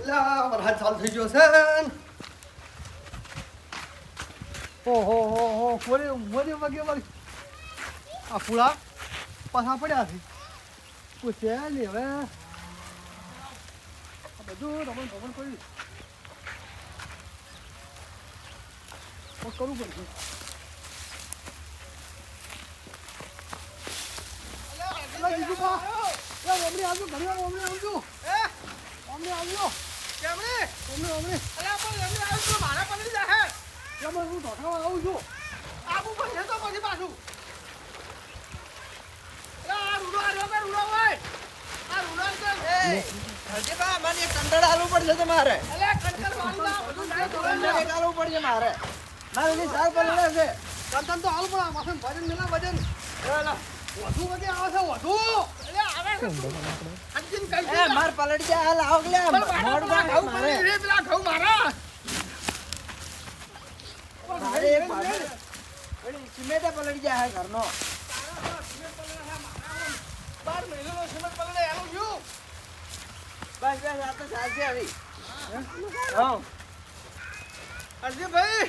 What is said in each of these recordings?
એલા વરસાદ ચાલુ થઈ ગયો છે ઓહો હો હો મોરે મોરે વગે વગે આ ફૂલા પાછા પડ્યા છે કોઈ છે નહીં હવે આ બધું રમણ ભમણ કર્યું કરવું પડશે બીજું પા ઓમણી આવજો ઘણી વાર ઓમણી આવજો ઓમણી આવજો કેમણે ઓમણી ઓમણી અલ્યા પણ ઓમણી આવજો મારા પડી જાય કેમ હું ઢોઠાવા આવું છું આબુ પડશે તો પછી પાછું અલ્યા આ રૂડો આવ્યો કે રૂડો ભાઈ આ રૂડો છે એ હરજીબા મને એક કંટળ આલવું પડશે તમારે અલ્યા કંટળ મારું બધું જાય તો આલવું પડશે મારે મારે ની સાર પર લડે છે કંટળ તો આલવું પડે માથે વજન મેલા વજન એલા વધુ વગે આવે છે વધુ એટલે આવે છે અંતિમ કઈ એ માર પલડી જા હાલ આવ લે મોડ બા ઘઉં મારે રે પેલા ઘઉં મારા અરે એક ભાઈ એની સિમેન્ટ પલડી જા હે ઘરનો સિમેન્ટ પલડે હે મારા 12 મહિનાનો સિમેન્ટ પલડે આલું છું બસ બસ આ તો ચાલશે આવી હા અરજી ભાઈ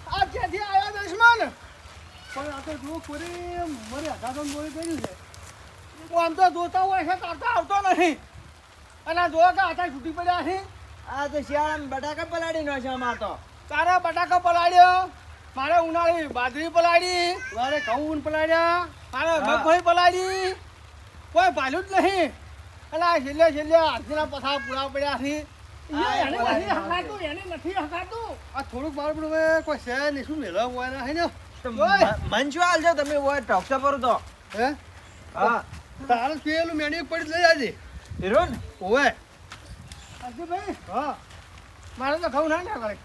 આ ક્યાંથી આવ્યો દુશ્મન પણ આ તો જો કોરી મરે આધાર બોલી કર્યું છે આમ તો જોતા હોય છે કરતા આવતો નથી અને જો કે આટા છૂટી પડ્યા છે આ તો શિયાળામાં બટાકા પલાળી નો છે અમાર તો તારા બટાકા પલાળ્યો મારે ઉનાળી બાજરી પલાળી મારે ઘઉં પલાળ્યા મારે મગફળી પલાળી કોઈ ભાલ્યું જ નહીં અને આ છેલ્લે હાથીના પથા પૂરા પડ્યા છે એને નથી હકાતું આ થોડુંક મારું પણ હવે કોઈ છે નહીં શું મેળવા હોય ના હે ને મંચો આલજો તમે ઓય ટોક્સા પર તો હે હા તારું પેલું મેણી પડી લઈ જાજે હીરોન ઓય અજય ભાઈ હા મારે તો ઘઉં ના કરે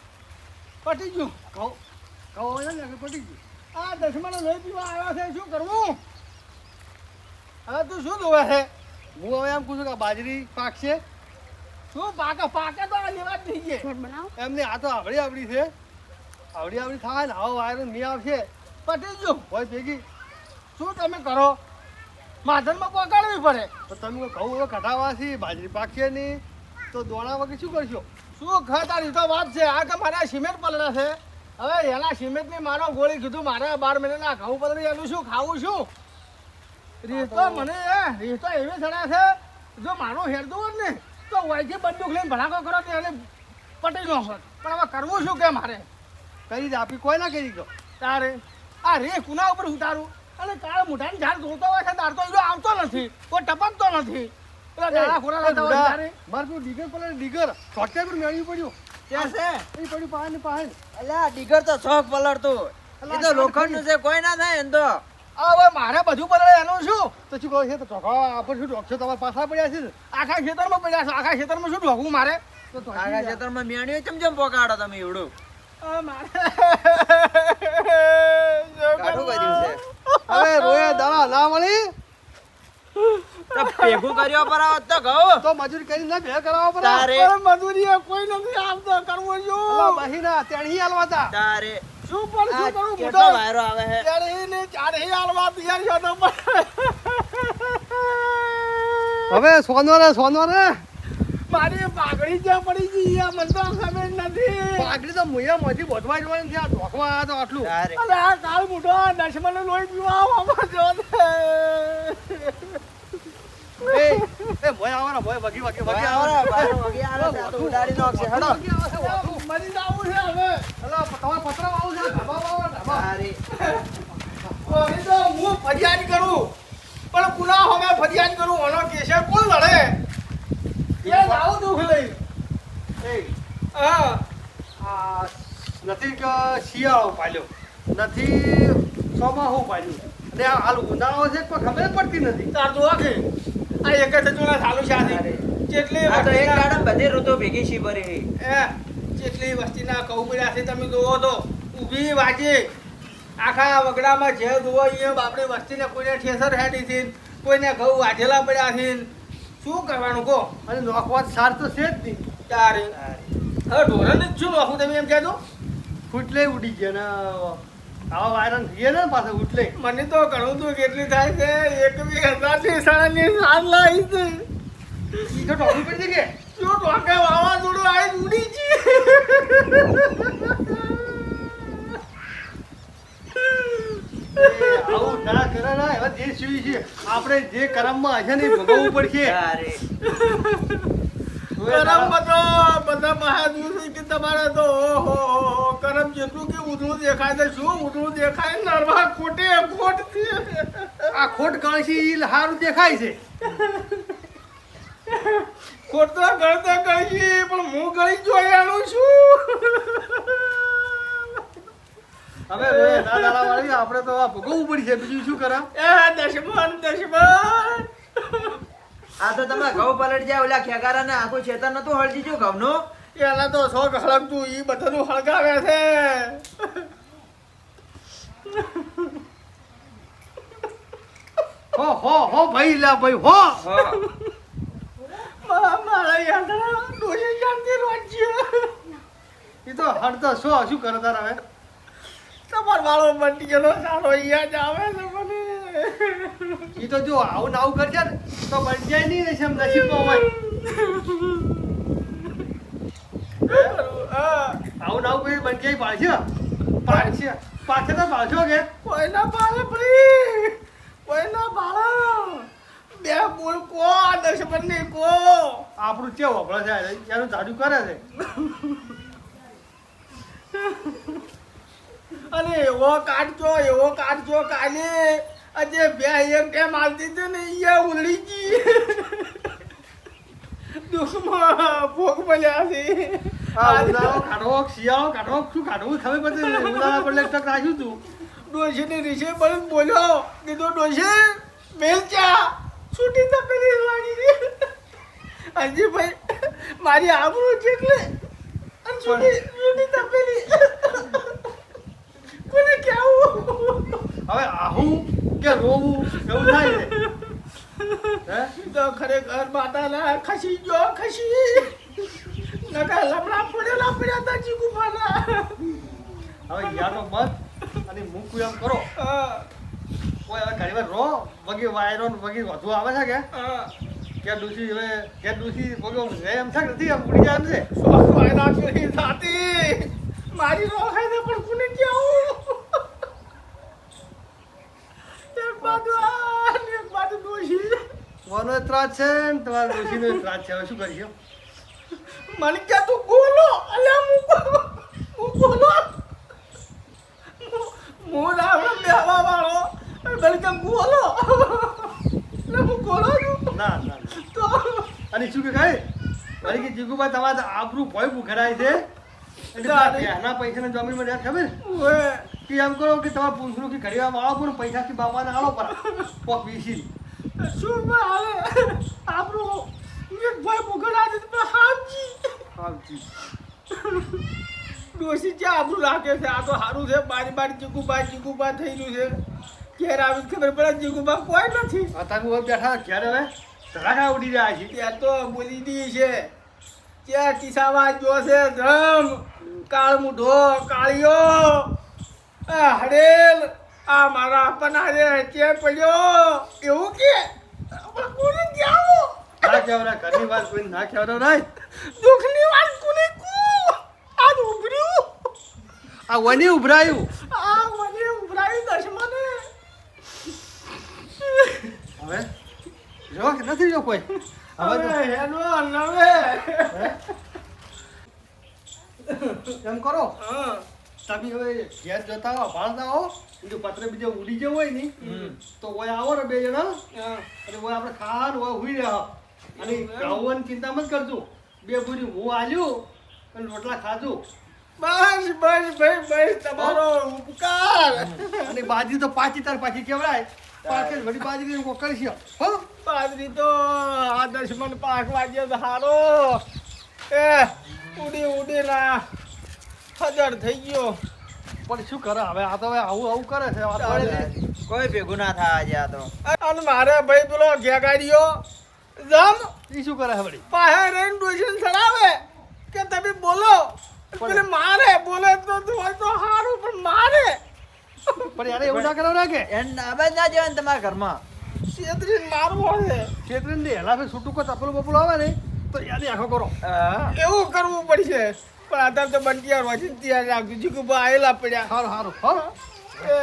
પટી ગયું ઘઉં ના લાગે પટી ગયું આ દસમાનો લઈ પીવા આવ્યા છે શું કરવું હવે તું શું જોવે છે હું હવે એમ પૂછું કે બાજરી પાકશે શું પાકે તો આ લેવા જ થઈ ગયે એમને આ તો આવડી છે આવડી થાય ને આવો વાયરો નહીં આવશે પટી ગયો હોય ભેગી શું તમે કરો માધનમાં પકડવી પડે તો તમે ઘઉં હવે કઢાવા છે બાજરી પાકશે નહીં તો દોણા વગર શું કરશો શું તારી તો વાત છે આ કે મારા સિમેન્ટ પલળે છે હવે એના સિમેન્ટની મારો ગોળી કીધું મારે 12 મહિનાના ઘઉં પલળી એનું શું ખાવું શું રીત તો મને રીત તો એવી સડા છે જો મારો હેરદો હોત ને તો વાયથી બંદૂક લઈને ભડાકો કરો તો એને પટી ન હોત પણ હવે કરવું શું કે મારે કરી આપી કોઈ ના કરી ગયો તારે આ રે કુના ઉપર ઉતારું અને તારે મોઢાની ઝાડ ધોતો હોય છે તાર તો એ આવતો નથી કોઈ ટપકતો નથી પેલા ઝાડા ખોરા લેતા હોય તારે મારે પેલું ડીગર પેલા ડીગર છોટે પર મેળવી પડ્યું ક્યાં છે એ પડ્યું પાહે ને પાહે અલ્યા ડીગર તો શોખ પલળતું એ તો લોખંડનું છે કોઈ ના થાય એમ તો હવે મારે બધું પલળે એનું શું તો શું કહે છે તો ચોખા આપણે શું ડોકશો તમારા પાછા પડ્યા છે આખા ખેતરમાં પડ્યા છે આખા ખેતરમાં શું ઢોકવું મારે તો આખા ખેતરમાં મેણીઓ ચમચમ પોકાડો તમે એવડું હવે રોયા દાણા ના મળી ભેગું કર્યો પર તો કહો તો મજૂરી કરી ના ભેગા કરાવવા પર તારે મજૂરી કોઈ નથી આવતો કરવું જો બહીના તેણી હાલવાતા તારે શું પણ શું કરું મોટો વાયરો આવે છે તેણી ને ચારહી હાલવા તૈયાર છો તો હવે સોનો રે મારી પાઘડી જ્યાં પડી ગઈ મને તો ખબર નથી પાઘડી તો મુયામાંથી બોધવા જવાની છે આ ઢોકવા તો આટલું અરે આ કાળ મોટો દશમનો લોહી પીવા આવવા જો એ મોય આવરા મોય વગી આવરા વગી આવે તો ઉડાડી નાખશે હેડો મરી જાવું છે હવે હલો તમારા પતરા આવું છે ઢબા અરે ઓય તો હું ફરિયાદ કરું પણ કુના હવે ફરિયાદ કરું ઓનો કેસે કોણ લડે એ લાવ દુખ લઈ એ આ નથી કે શિયાળો પાલ્યો નથી સોમાહો પાલ્યો અને હાલ ઉનાળો છે કોઈ ખબર પડતી નથી તાર તો આખે આ એક જ ચોલા ચાલુ છે જેટલી આ તો એક ગાડા બધે ઋતુ ભેગી છી ભરી એ જેટલી વસ્તીના કહું પડ્યા છે તમે જોવો તો ઊભી વાજે આખા વગડામાં જે જોવો અહીંયા બાપડી વસ્તીને કોઈને ઠેસર હેડી છે કોઈને ઘઉં વાઢેલા પડ્યા છે શું કરવાનું કહો અને નોખવા સાર તો છે જ નહીં તારે હવે ઢોરને જ શું નોખું તમે એમ કહેજો ફૂટલે ઉડી ગયા ને આવા વાયરન થઈએ ને પાછા ઉઠલે મને તો ઘણું તો કેટલી થાય છે 21,000 ની સાડી લાવી છે ઈ તો ટોપી પડી ગઈ કે જો ટોકે વાવાઝોડું આવી ઉડી જી આવું ના કરે ના હવે જે સુઈ છે આપણે જે કર્મમાં હશે ને એ ભોગવવું પડશે અરે કરમ બધા મહાદુર કે તમારે તો ઓહો કરમ જેટલું કે ઉધળું દેખાય છે શું ઉધળું દેખાય નરવા ખોટે ખોટ આ ખોટ ગણસી ઈ સારું દેખાય છે ખોટ તો ગણતા ગણી પણ હું ગણી જોયાનું છું હવે રોય દાદા વાળી આપણે તો આ ભોગવવું પડશે બીજું શું કરા એ દશમન આ તો તમે ઘઉં પલટ જાય ઓલા ખેગારા ને આખું ખેતર નતું હળજી જો ઘઉંનું એલા તો શોખ હળગતું ઈ બધાનું હળગાવે છે હો ભાઈ લા ભાઈ હો મારા યાદરા ડોશી શાંતિ રોજ્ય ઈ તો હડતો શું કરે તાર હવે તમાર વાળો મંડી ગયેલો સારો યાદ આવે છે મને ઈ તો જો આવું ને આવું કરશે ને તો બની જાય નહીં ને એમ નસીબમાં હોય આવું ને આવું કરી બની જાય પાડશે પાછળ તો પાછો કે કોઈના બાળે ભાઈ કોઈના બાળા બે બોલ કો દશમન ને કો આપણું ચેવ વપરા છે એનું જાડુ કરે છે અને એવો કાઢજો કાલે આજે બે એક ટાઈમ આવતી હતી ને અહીંયા ઉલડી ગઈ દુઃખમાં ભોગ મળ્યા છે આ ઉનાળો કાઢવો શિયાળો કાઢવો શું કાઢવું ખબર પડતી ઉનાળા પર એક ટક રાખ્યું તું ડોશીની રીસે બળ બોલ્યો કીધું ડોશી મેલ ચા છૂટી તપેલી વાળી હજી ભાઈ મારી આબરૂ છે એટલે છૂટી તપેલી કોને કેવું હવે આહું કે રોવું એવું થાય છે હે તો ખરેખર માતાના ખસી ગયો ખસી નકા લમડા પડ્યા તા જીગુફાના હવે યાનો મત અને મૂકું એમ કરો કોઈ હવે ઘણી વાર રો વગી વાયરો વગી વધુ આવે છે કે ડૂસી હવે કે ડૂસી વગી એમ છે કે નથી એમ ઉડી જાય એમ છે શોખ વાયરા કરી થાતી મારી રોખાય ને પણ કોને કેવું એક બાજુ ડોશી મને ત્રાસ છે ને તમારા ડૂસીનો ત્રાસ છે હવે શું કરીશું મને કે તું બોલો અલ્યા હું બોલો હું રાવણ બેહવા વાળો બલકે બોલો ને હું બોલો છું ના તો અને શું કે ખાય મારી કે જીગુભાઈ તમારે આબરૂ ભય ભૂખડાય છે એટલે પહેલા પૈસાના જમીનમાં રહ્યા ખબર ઓએ કે એમ કરો કે તમારે પૂછવું કે ઘડીવાર વાળો પણ પૈસાથી બાપાને આલો પર પોક વીસી શું હાલે આપણું એક ભાઈ મુગડા દે તો હાજી ડોસી જે આપણું રાખે છે આ તો સારું છે બારી જીગુબા થઈ ગયું છે ઘેર આવી ખબર પડે જીગુબા કોઈ નથી અત્યારે હું બેઠા ઘેર હવે ધડાકા ઉડી રહ્યા છે ત્યાં તો બોલી દી છે ત્યાં કિસ્સામાં જો છે ધમ કાળ મૂઢો કાળિયો આ હડેલ આ મારા પનારે કે પડ્યો એવું કે આપણે કોને જાવો ના કહેવાના ઘરની વાત કોઈ ના કહેવાનો નહીં દુઃખની વાત કોને કુ આ ઉભર્યું આ વની ઉભરાયું આ મને ઉભરાયું દશમને હવે જો કે નથી જો કોઈ હવે તો એનો નવે એમ કરો હા તમે હવે ઘેર જતા હો ભાળતા હો બીજું પત્ર બીજો ઉડી ગયો હોય ને તો ઓય આવો ને બે જણા અને ઓય આપણે ખાવાનું હોય હુઈ રહ્યા અને ખાવાની ચિંતા મત કરજો બે પૂરી હું આલ્યું અને રોટલા ખાધું બસ ભાઈ તમારો ઉપકાર અને બાજી તો પાછી તાર પાછી કેવડાય પાછી વળી બાજી કરશે હો બાજરી તો આ દશમન પાક વાગ્યો તો હારો એ ઉડી ના હજાર થઈ ગયો પણ શું કરે હવે આ તો હવે આવું કરે છે વાત પડે કોઈ ભેગું ના થાય આજે આ તો અને મારે ભાઈ પેલો ઘેગાડીઓ જમ એ શું કરે છે વળી પાસે રહીને ડોશન ચડાવે કે તમે બોલો પેલે મારે બોલે તો સારું પણ મારે પણ યાર એવું ના કરો કે એને અવાજ ના જવાય ને તમારા ઘરમાં છેતરીને મારવો છે. છેતરીને હેલા ફે છૂટું કોઈ તપલું બપલું આવે ને તો યાદ આખો કરો. એવું કરવું પડશે પણ અત્યારે તો બંટિયા રોજી તૈયાર રાખજો જીગુભા આયેલા પડ્યા. સારું સારું હા એ